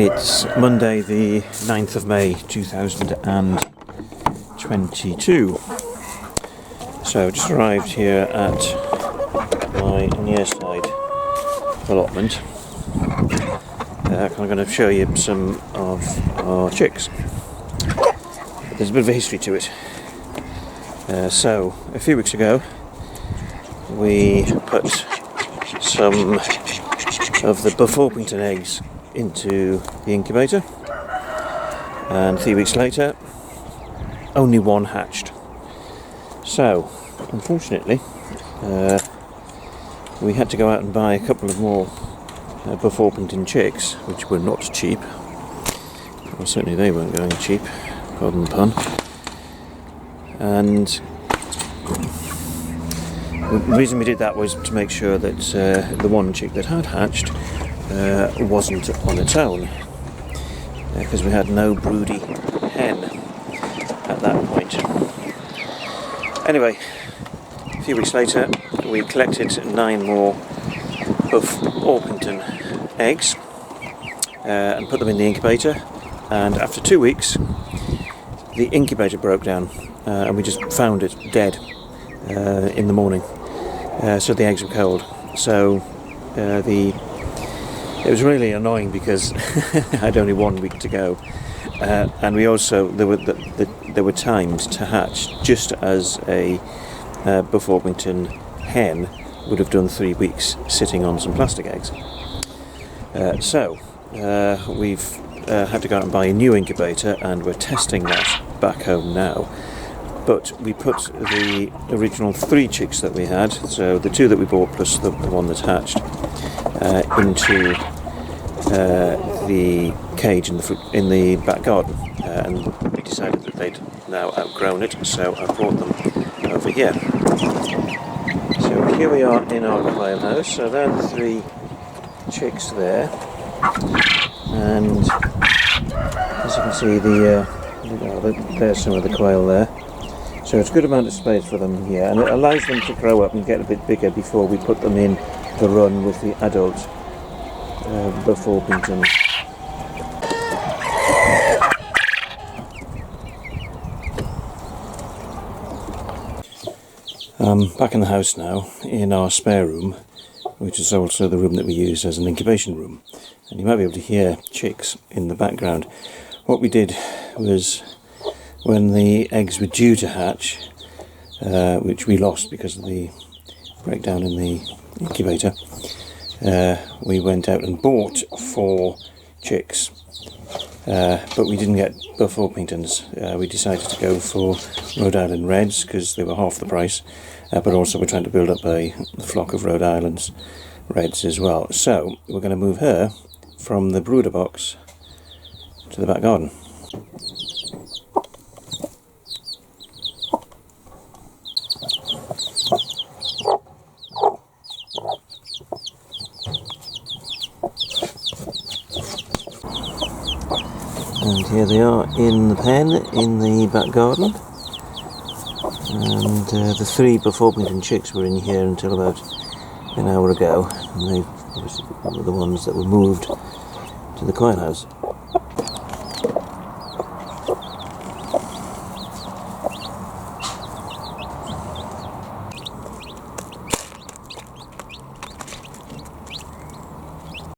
It's Monday the 9th of May 2022. So just arrived here at my near side allotment. I'm going to show you some of our chicks. There's a bit of a history to it. So a few weeks ago we put some of the Buff Orpington eggs into the incubator, and 3 weeks later only one hatched. So unfortunately we had to go out and buy a couple of more Buff Orpington chicks, which were not cheap. Well, certainly they weren't going cheap, pardon the pun. And the reason we did that was to make sure that the one chick that had hatched wasn't on its own, because we had no broody hen at that point. Anyway, a few weeks later we collected 9 more Buff Orpington eggs and put them in the incubator, and after 2 weeks the incubator broke down and we just found it dead in the morning. So the eggs were cold. So it was really annoying because I had only 1 week to go, and we also there were timed to hatch just as a Buff Orpington hen would have done 3 weeks sitting on some plastic eggs. So we've had to go out and buy a new incubator, and we're testing that back home now. But we put the original 3 chicks that we had, so the 2 that we bought plus the one that's hatched, into the cage in the back garden, and we decided that they'd now outgrown it, so I brought them over here. So here we are in our quail house. So there are the 3 chicks there, and as you can see, there's some of the quail there. So it's a good amount of space for them here, and it allows them to grow up and get a bit bigger before we put them in the run with the adult Buff Orpington. Back in the house now, in our spare room, which is also the room that we use as an incubation room, and you might be able to hear chicks in the background. What we did was, when the eggs were due to hatch, which we lost because of the breakdown in the incubator, we went out and bought 4 chicks, but we didn't get Buff Orpingtons. We decided to go for Rhode Island Reds because they were half the price, but also we're trying to build up a flock of Rhode Island Reds as well. So we're going to move her from the brooder box to the back garden. And here they are in the pen in the back garden, and the 3 Buff Orpington chicks were in here until about an hour ago, and they obviously were the ones that were moved to the quail house.